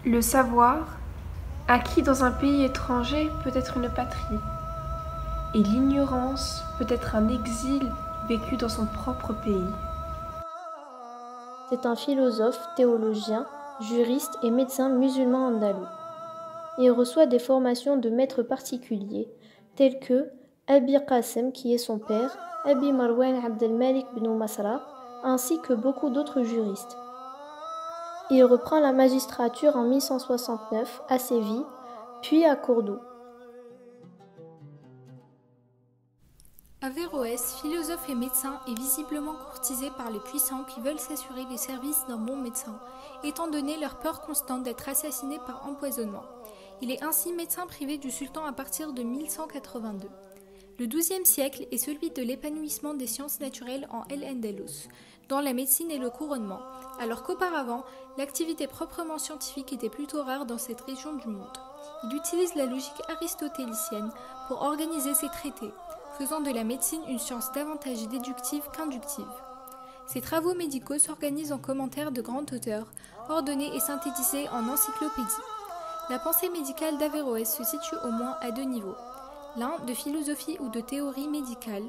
Le savoir, acquis dans un pays étranger, peut être une patrie, et l'ignorance peut être un exil vécu dans son propre pays. C'est un philosophe, théologien, juriste et médecin musulman andalou. Il reçoit des formations de maîtres particuliers, tels que Abi Qasim, qui est son père, Abi Marwan Abdelmalik bin Masra, ainsi que beaucoup d'autres juristes. Il reprend la magistrature en 1169 à Séville, puis à Cordoue. Averroès, philosophe et médecin, est visiblement courtisé par les puissants qui veulent s'assurer les services d'un bon médecin, étant donné leur peur constante d'être assassiné par empoisonnement. Il est ainsi médecin privé du sultan à partir de 1182. Le XIIe siècle est celui de l'épanouissement des sciences naturelles en El-Andalus, dans la médecine et le couronnement, alors qu'auparavant, l'activité proprement scientifique était plutôt rare dans cette région du monde. Il utilise la logique aristotélicienne pour organiser ses traités, faisant de la médecine une science davantage déductive qu'inductive. Ses travaux médicaux s'organisent en commentaires de grande auteur, ordonnés et synthétisés en encyclopédie. La pensée médicale d'Averroès se situe au moins à deux niveaux. L'un de philosophie ou de théorie médicale,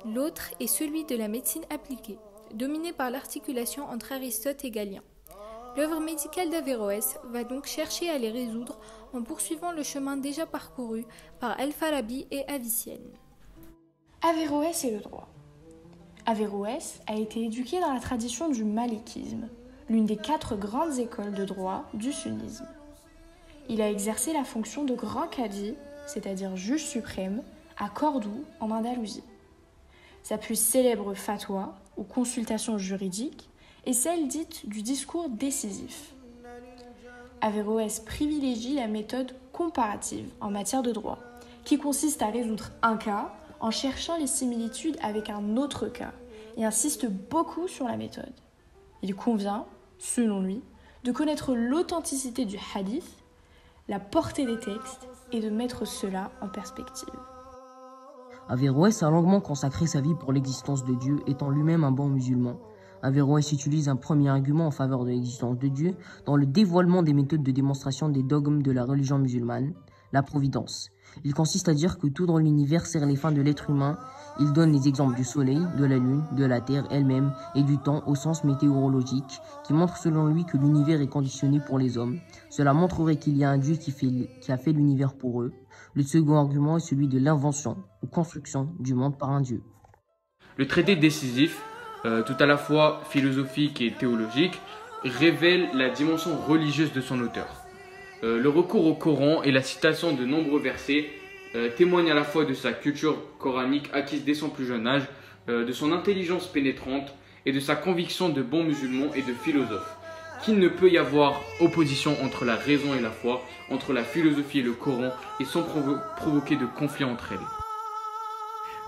l'autre est celui de la médecine appliquée, dominé par l'articulation entre Aristote et Galien. L'œuvre médicale d'Averroès va donc chercher à les résoudre en poursuivant le chemin déjà parcouru par Al-Farabi et Avicenne. Averroès et le droit. Averroès a été éduqué dans la tradition du malikisme, l'une des 4 grandes écoles de droit du sunnisme. Il a exercé la fonction de grand cadi, c'est-à-dire juge suprême, à Cordoue, en Andalousie. Sa plus célèbre fatwa, ou consultation juridique, est celle dite du discours décisif. Averroès privilégie la méthode comparative en matière de droit, qui consiste à résoudre un cas en cherchant les similitudes avec un autre cas, et insiste beaucoup sur la méthode. Il convient, selon lui, de connaître l'authenticité du hadith, la portée des textes et de mettre cela en perspective. Averroès a longuement consacré sa vie pour l'existence de Dieu, étant lui-même un bon musulman. Averroès utilise un premier argument en faveur de l'existence de Dieu dans le dévoilement des méthodes de démonstration des dogmes de la religion musulmane, la providence. Il consiste à dire que tout dans l'univers sert les fins de l'être humain. Il donne les exemples du soleil, de la lune, de la terre elle-même et du temps au sens météorologique, qui montre selon lui que l'univers est conditionné pour les hommes. Cela montrerait qu'il y a un Dieu qui a fait l'univers pour eux. Le second argument est celui de l'invention ou construction du monde par un Dieu. Le traité décisif, tout à la fois philosophique et théologique, révèle la dimension religieuse de son auteur. Le recours au Coran et la citation de nombreux versets témoignent à la fois de sa culture coranique acquise dès son plus jeune âge, de son intelligence pénétrante et de sa conviction de bon musulman et de philosophe. Qu'il ne peut y avoir opposition entre la raison et la foi, entre la philosophie et le Coran, et sans provoquer de conflit entre elles.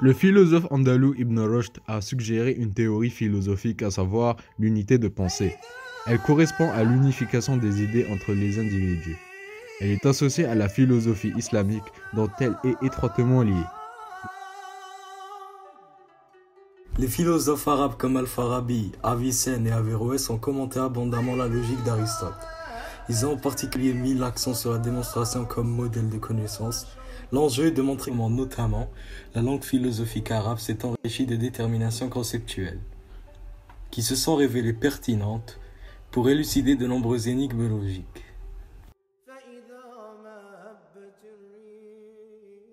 Le philosophe andalou Ibn Rushd a suggéré une théorie philosophique, à savoir l'unité de pensée. Elle correspond à l'unification des idées entre les individus. Elle est associée à la philosophie islamique dont elle est étroitement liée. Les philosophes arabes comme Al-Farabi, Avicenne et Averroès ont commenté abondamment la logique d'Aristote. Ils ont en particulier mis l'accent sur la démonstration comme modèle de connaissance. L'enjeu est de montrer comment, notamment, la langue philosophique arabe s'est enrichie de déterminations conceptuelles, qui se sont révélées pertinentes pour élucider de nombreuses énigmes logiques.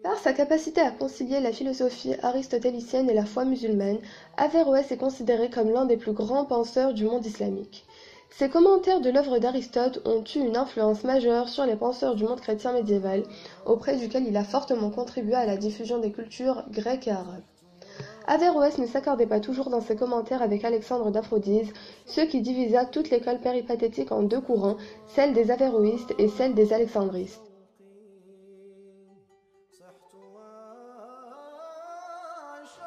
Par sa capacité à concilier la philosophie aristotélicienne et la foi musulmane, Averroès est considéré comme l'un des plus grands penseurs du monde islamique. Ses commentaires de l'œuvre d'Aristote ont eu une influence majeure sur les penseurs du monde chrétien médiéval, auprès duquel il a fortement contribué à la diffusion des cultures grecques et arabes. Averroès ne s'accordait pas toujours dans ses commentaires avec Alexandre d'Aphrodise, ce qui divisa toute l'école péripathétique en deux courants, celle des averroïstes et celle des alexandristes.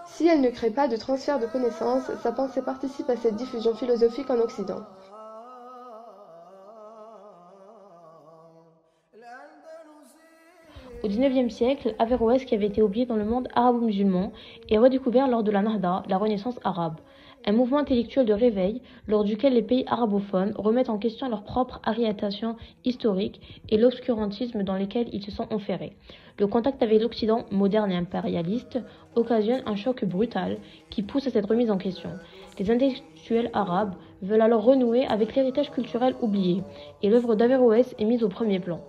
Si elle ne crée pas de transfert de connaissances, sa pensée participe à cette diffusion philosophique en Occident. Au XIXe siècle, Averroès, qui avait été oublié dans le monde arabo-musulman, est redécouvert lors de la Nahda, la Renaissance arabe. un mouvement intellectuel de réveil lors duquel les pays arabophones remettent en question leur propre orientation historique et l'obscurantisme dans lesquels ils se sont enferrés. Le contact avec l'Occident moderne et impérialiste occasionne un choc brutal qui pousse à cette remise en question. Les intellectuels arabes veulent alors renouer avec l'héritage culturel oublié et l'œuvre d'Averroès est mise au premier plan.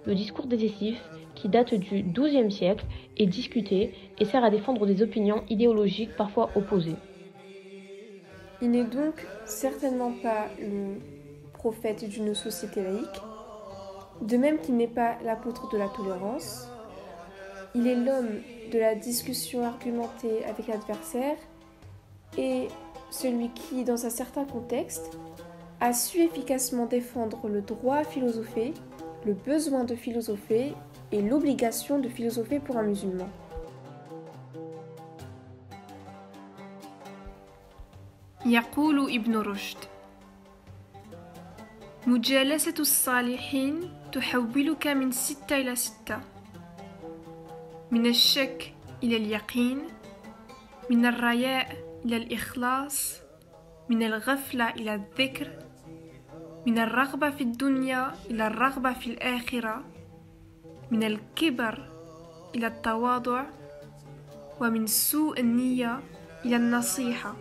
Le discours décisif, qui date du XIIe siècle, est discuté et sert à défendre des opinions idéologiques parfois opposées. Il n'est donc certainement pas le prophète d'une société laïque, de même qu'il n'est pas l'apôtre de la tolérance. Il est l'homme de la discussion argumentée avec l'adversaire et celui qui, dans un certain contexte, a su efficacement défendre le droit à philosopher, le besoin de philosopher et l'obligation de philosopher pour un musulman. يقول ابن رشد: مجالسة الصالحين تحولك من 6 إلى 6، من الشك إلى اليقين، من الرياء إلى الإخلاص، من الغفلة إلى الذكر، من الرغبة في الدنيا إلى الرغبة في الآخرة، من الكبر إلى التواضع، ومن سوء النية إلى النصيحة.